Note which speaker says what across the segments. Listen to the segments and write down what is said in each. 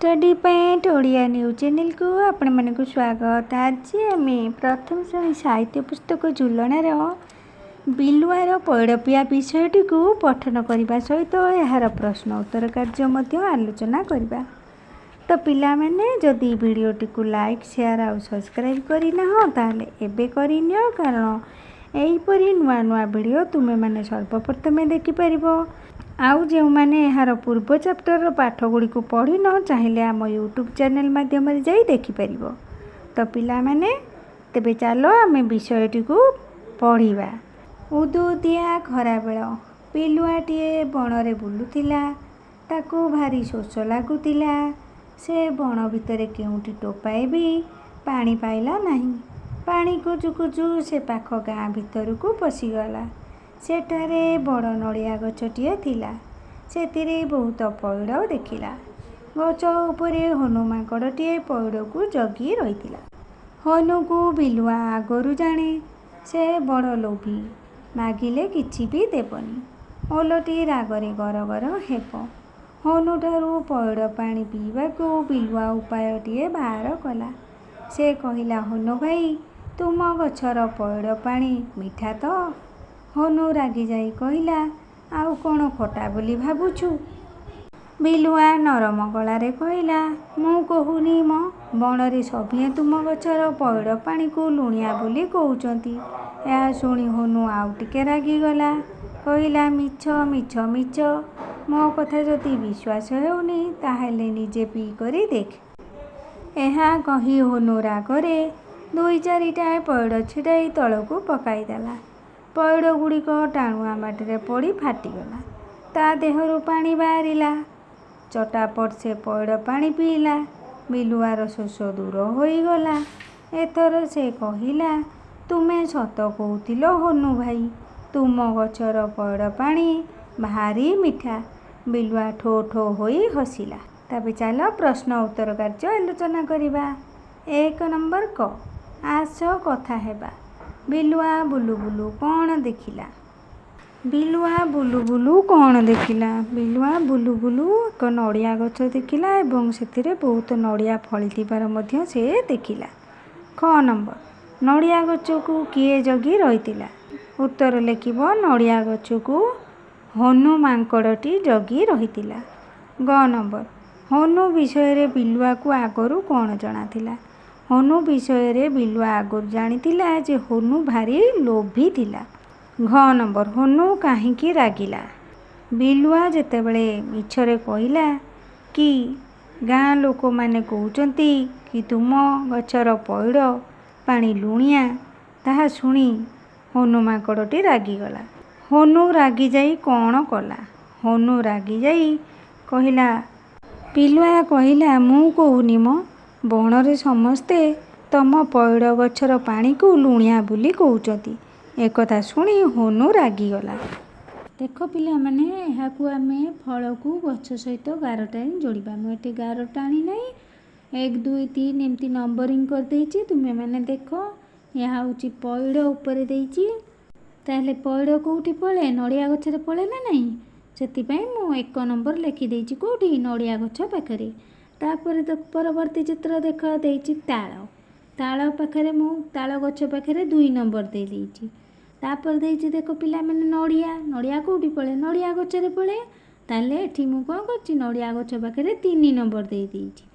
Speaker 1: Study point Odia news channel को आपण मन को स्वागत। आज आम प्रथम श्रेणी साहित्य पुस्तक झुलणार बिलुआर पैड़पिया विषयटी को पठन करने सहित यार प्रश्न उत्तर कार्य आलोचना करवा। तो पिला माने जदि वीडियोटी को लाइक शेयर और सब्सक्राइब करना ताले एबे करनियो, कारण यहीपरी नुआ नुआ वीडियो तुम्हें माने सर्वप्रथमे देखिपर। आउ जो मैंने यार पूर्व चैप्टर पाठ गुड़ी को पढ़ी न चाहिए आम यूट्यूब चैनल माध्यम जाई देखिपर। तो पिला माने तेबे चलो आम विषयटी को पढ़िबा। उदुदिया खरा बेल पिलुआटीए बणरे बुलुथिला, ताकू भारी शोष लागुथिला। से बण भितर केउठी टोपाए भी पानी पाइला नहीं। पानी खोजु खोजु से पाख गाँ भितर को पशिगला। सेठारे बड़ नड़िया गछटिए थिला, सेतिरे बहुत पैड़ देखिला। गछ उपरे हनु माकड़टिए पैड़ को जगी रहिथिला। हनु को बिलुआ आगरू जाने, से बड़ लोभी, मागिले किछि भी देबनी। ओलटी रागरे गरगर हेब। हनु ठारू पैड़ पानी पीवाकू बिलुआ उपायटिए बाहर कला। से कहिला, हनु भाई तुम गछर पैड़ पानी मिठा तो? हनु रागी जाई कहिला, आउ कौन खटा बोली भाबुछु? बिलुआ नरम गलारे कहिला, मु कहूनी म, बणरे सभिए तुम गछर पैड़ पानी को लुणिया बोली कहउचंती। या शुणी हनु आउ टिके रागी गला, कहिला, मिछ मिछ मिछ, मो कथा जदि विश्वास हेउनी ताहेले निजे पी करी देख। एहा कही हनु रागरे दुई चारिटा पैड़ छिड़ाई तलकू पकाईदेला। पैड़ गुड़िक टाणुआ माटी पड़ी फाटीगला। ता देहरु पानी बाहरिला। चटापट से पैड़ पानी पीला। बिलुआर शोष दूर होईगला। एथर से कहिला, तुमे सत कहूथिल हनु भाई, तुम गछर पैड़ पानी भारी मिठा। बिलुआ ठो ठो होई हसिला। तबे चलो प्रश्न उत्तर कार्य आलोचना करिबा। 1 नंबर क, आस कथा हेबा। बिलुआ बुलु बुलु कौन देखिला? बिलुआ बुलु बुलु कौन देखिला? बिलुआ बुलु बुलु एक नड़िया गछ देखिला एवं सेथिरे बहुत नड़िया फलिथिबार मध्य से देखिला। ख नंबर, नड़िया गछ को किए जगी रहिथिला? उत्तर लिखिब, नड़िया गछ को हनु मांकड़टी जगी रहिथिला। ग नंबर, हनु विषय रे बिलुआ को आगरू कौन जनाथिला? हनु विषय रे बिलुआ आगरू जानिथिला जे हनु भारी लोभी थिला। घ नंबर, हनु काहींकी रागिला? बिलुआ जेतेबेले मिछरे कहिला कि गाँ लोक माने कहउचंती कि तुम गछर पैड़ पानी लुणिया, ताहा शुणी हनु माकड़टी रागिगला। हनु रागी जाई कौन कला? हनु रागी जाई कहिला, बिलुआ कहिला, मु कहूनी म, बणरे समस्ते तम पैड़ गछर पानी को लुणिया बोली कहउचंती। एकथा शुणी हनु रागिगला। देख पिला माने एहाकू आमे फल को गछ सहित गार टाणी जोड़िबा। मु एठी गार टाणी नहीं, 1 2 3 एमती नंबरिंग कर देइछि। तुमे माने देख, यहाँ होची पैड़ ऊपर देइछि, ताहले पैड़ कोउठी पळे? नड़िया गछरे पळे ना नहीं? सेतिपई मु 1 नंबर लिखि देइछि कोउठी? नड़िया गछ पाखरे। तापर परवर्ती चित्र देख देइछि ताळ। ताळ पाखरे मु ताळ गछ पाखरे 2 नंबर दे देइछि। तापर देइछि देख पिला माने नड़िया। नड़िया कोउठी पळे? नड़िया गछरे पळे। ताले एठी मु कोन करछि? नड़िया गछ पाखरे 3 नंबर दे देइछि।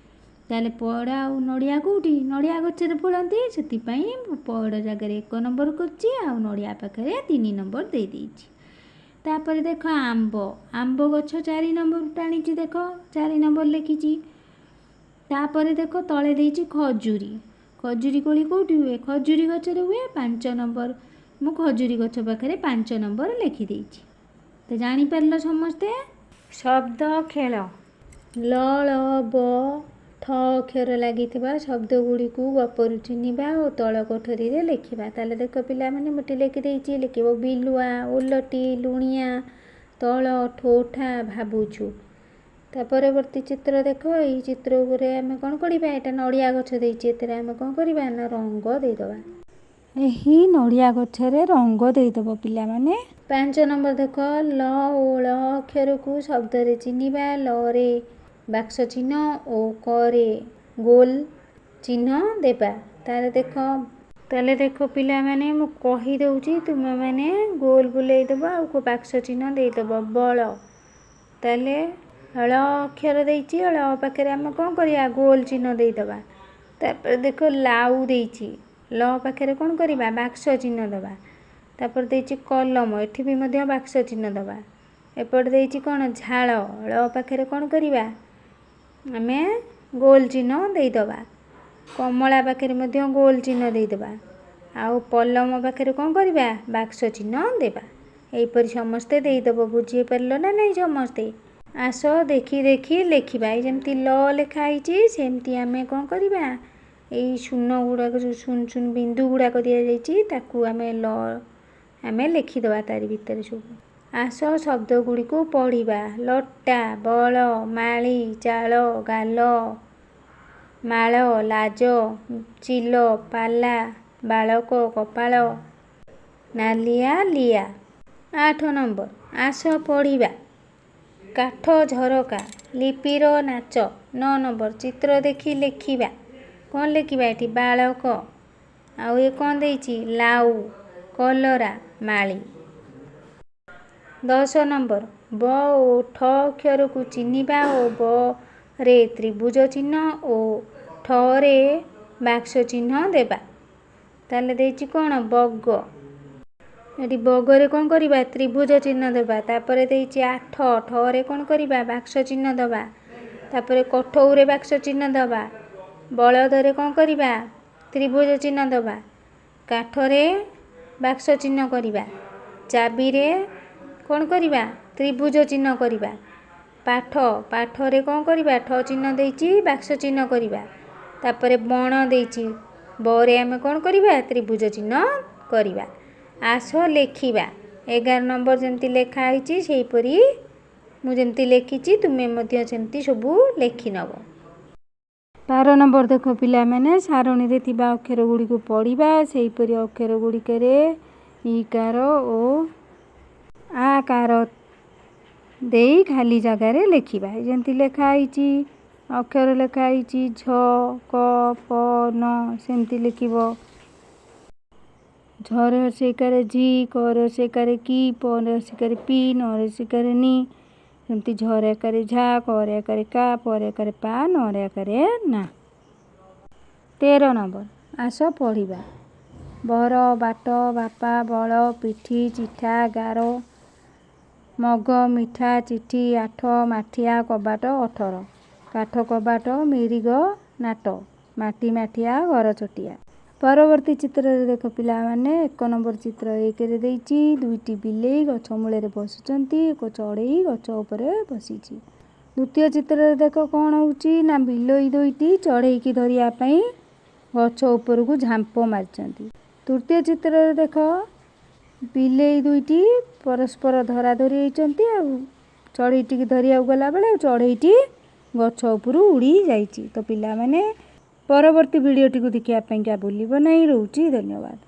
Speaker 1: ताले पैड़ आ नड़िया कोउठी? नड़िया गछरे पळंती, सेतिपई पैड़ जागरे 1 नंबर करछि आ नड़िया पाखरे 3 नंबर दे देइछि। तापर देख आंब। आंब गछ 4 नंबर टाणीछि। देख 4 नंबर लिखिछि। तापर देख तले देइछि खजुरी। खजुरी कोली कोउठी हुए? खजुरी गछरे हुए। 5 नंबर मु खजुरी गछ पाखरे 5 नंबर लिखि देइछि। तो जानि पारलो समस्ते? शब्द खेल। ल ल ब ठ अक्षर लागिथिबा शब्द गुड़ी को गपरु चिन्हिबा और तल कोठरी रे लिखिबा। ताले देख पिला माने मुटी लिखि देइछि। लिखिबो बिलुआ, ओलटी, लुणिया, तल, ठोठा, भाबुछु। ता परवर्ती चित्र देख। एई चित्र उपरे आमे कोन करिबा? एटा नड़िया गछ देइछि, एतरे आमे कोन करिबा ना रंग देइदबा। एही नड़िया गछरे रंग देइदबो पिला माने। 5 नंबर देख, ल ओल अक्षर को शब्द रे चिन्हिबा। ल रे ବାକ୍ସ ଚିହ୍ନ ଓ କରେ ଗୋଲ ଚିହ୍ନ ଦେବା। ତାହେଲେ ଦେଖ ପିଲାମାନେ ମୁଁ କହିଦେଉଛି, ତୁମେମାନେ ଗୋଲ ବୁଲେଇଦେବ ଆଉ ବାକ୍ସ ଚିହ୍ନ ଦେଇଦେବ। ବଳ, ତାହେଲେ ଳ ଅକ୍ଷର ଦେଇଛି, ଳ ପାଖରେ ଆମେ କ'ଣ କରିବା? ଗୋଲ ଚିହ୍ନ ଦେଇଦେବା। ତାପରେ ଦେଖ ଲାଉ ଦେଇଛି, ଲ ପାଖରେ କ'ଣ କରିବା? ବାକ୍ସ ଚିହ୍ନ ଦେବା। ତାପରେ ଦେଇଛି କଲମ, ଏଠି ବି ମଧ୍ୟ ବାକ୍ସ ଚିହ୍ନ ଦେବା। ଏପଟେ ଦେଇଛି କ'ଣ? ଝାଳ, ଳ ପାଖରେ କ'ଣ କରିବା? ଆମେ ଗୋଲ ଚିହ୍ନ ଦେଇଦେବା। କମଳା ପାଖରେ ମଧ୍ୟ ଗୋଲ ଚିହ୍ନ ଦେଇଦେବା। ଆଉ ପଲମ ପାଖରେ କ'ଣ କରିବା? ବାକ୍ସ ଚିହ୍ନ ଦେବା। ଏହିପରି ସମସ୍ତେ ଦେଇଦେବ। ବୁଝିପାରିଲ ନା ନାହିଁ ସମସ୍ତେ? ଆସ ଦେଖି ଦେଖି ଲେଖିବା। ଏଇ ଯେମିତି ଲ ଲେଖା ହେଇଛି ସେମିତି ଆମେ କ'ଣ କରିବା? ଏଇ ଶୂନ ଗୁଡ଼ାକ, ଯେଉଁ ଶୂନ ଶୂନ ବିନ୍ଦୁ ଗୁଡ଼ାକ ଦିଆଯାଇଛି ତାକୁ ଆମେ ଲେଖିଦେବା ତାରି ଭିତରେ ସବୁ। ଆସ ଶବ୍ଦ ଗୁଡ଼ିକୁ ପଢ଼ିବା। ଲଟା, ବଳ, ମାଳି, ଚାଳ, ଗାଲ, ମାଳ, ଲାଜ, ଚିଲ, ପାଲା, ବାଳକ, କପାଳ, ନାଲିଆ, ଲିଆ। 8 ନମ୍ବର, ଆସ ପଢ଼ିବା। କାଠ ଝରକା, ଲିପିର ନାଚ। 9 ନମ୍ବର, ଚିତ୍ର ଦେଖି ଲେଖିବା। କ'ଣ ଲେଖିବା ଏଠି? ବାଳକ, ଆଉ ଏ କ'ଣ ଦେଇଛି? ଲାଉ, କଲରା, ମାଳି। 10 ନମ୍ବର, ବ ଓ ଠ ଅକ୍ଷରକୁ ଚିହ୍ନିବା ଓ ବ ରେ ତ୍ରିଭୁଜ ଚିହ୍ନ ଓ ଠ ରେ ବାକ୍ସ ଚିହ୍ନ ଦେବା। ତାହେଲେ ଦେଇଛି କ'ଣ? ବଗ, ଏଠି ବଗରେ କ'ଣ କରିବା? ତ୍ରିଭୁଜ ଚିହ୍ନ ଦେବା। ତାପରେ ଦେଇଛି ଆଠ, ଠରେ କ'ଣ କରିବା? ବାକ୍ସ ଚିହ୍ନ ଦେବା। ତାପରେ କଠଉରେ ବାକ୍ସ ଚିହ୍ନ ଦେବା। ବଳଦରେ କ'ଣ କରିବା? ତ୍ରିଭୁଜ ଚିହ୍ନ ଦେବା। କାଠରେ ବାକ୍ସ ଚିହ୍ନ କରିବା। ଚାବିରେ କ'ଣ କରିବା? ତ୍ରିଭୁଜ ଚିହ୍ନ କରିବା। ପାଠରେ କ'ଣ କରିବା? ଠ ଚିହ୍ନ ଦେଇଛି, ବାକ୍ସ ଚିହ୍ନ କରିବା। ତାପରେ ବଣ ଦେଇଛି, ବରେ ଆମେ କ'ଣ କରିବା? ତ୍ରିଭୁଜ ଚିହ୍ନ କରିବା। ଆସ ଲେଖିବା। 11 ନମ୍ବର ଯେମିତି ଲେଖା ହେଇଛି ସେହିପରି ମୁଁ ଯେମିତି ଲେଖିଛି ତୁମେ ମଧ୍ୟ ସେମିତି ସବୁ ଲେଖିନେବ। 12 ନମ୍ବର ଦେଖ ପିଲାମାନେ, ସାରଣୀରେ ଥିବା ଅକ୍ଷର ଗୁଡ଼ିକୁ ପଢ଼ିବା। ସେହିପରି ଅକ୍ଷର ଗୁଡ଼ିକରେ ଇକାର ଓ ଆକାର ଦେଇ ଖାଲି ଜାଗାରେ ଲେଖିବା। ଯେମିତି ଲେଖା ହେଇଛି, ଅକ୍ଷର ଲେଖା ହେଇଛି ଝ, କ, ପ, ନ, ସେମିତି ଲେଖିବ। ଝ ରେ ହର୍ଷଇକାରେ ଝି, କ ରେ ହର୍ଷଇକାରେ କି, ପ ରେ ହର୍ଷଇକାରେ ପି, ନ ରେ ହର୍ଷଇକାରେ ନି। ସେମିତି ଝ ରେ ଆକାରେ ଝା, କ ରେ ଆକାରେ କା, ପ ରେ ଆକାରେ ପା, ନ ରେ ଆକାରେ ନା। 13 ନମ୍ବର, ଆସ ପଢ଼ିବା। ବର, ବାଟ, ବାପା, ବଳ, ପିଠି, ଚିଠା, ଗାର, ମଗ, ମିଠା, ଚିଠି, ଆଠ, ମାଠିଆ, କବାଟ, 18। କାଠ କବାଟ, ମିରିଗ, ନାଟ, ମାଟି ମାଠିଆ, ଘର ଚଟିଆ। ପରବର୍ତ୍ତୀ ଚିତ୍ରରେ ଦେଖ ପିଲାମାନେ, 1 ନମ୍ବର ଚିତ୍ର 1ରେ ଦେଇଛି ଦୁଇଟି ବିଲେଇ ଗଛ ମୂଳରେ ବସିଛନ୍ତି, ଏକ ଚଢ଼େଇ ଗଛ ଉପରେ ବସିଛି। ଦ୍ୱିତୀୟ ଚିତ୍ରରେ ଦେଖ କ'ଣ ହେଉଛି ନା, ବିଲେଇ ଦୁଇଟି ଚଢ଼େଇକି ଧରିବା ପାଇଁ ଗଛ ଉପରକୁ ଝାମ୍ପ ମାରିଛନ୍ତି। ତୃତୀୟ ଚିତ୍ରରେ ଦେଖ ବିଲେଇ ଦୁଇଟି ପରସ୍ପର ଧରାଧରି ହେଇଛନ୍ତି, ଆଉ ଚଢ଼େଇଟିକି ଧରିବାକୁ ଗଲାବେଳେ ଆଉ ଚଢ଼େଇଟି ଗଛ ଉପରୁ ଉଡ଼ି ଯାଇଛି। ତ ପିଲାମାନେ ପରବର୍ତ୍ତୀ ଭିଡ଼ିଓଟିକୁ ଦେଖିବା ପାଇଁକା ଭୁଲିବ ନାହିଁ। ରହୁଛି, ଧନ୍ୟବାଦ।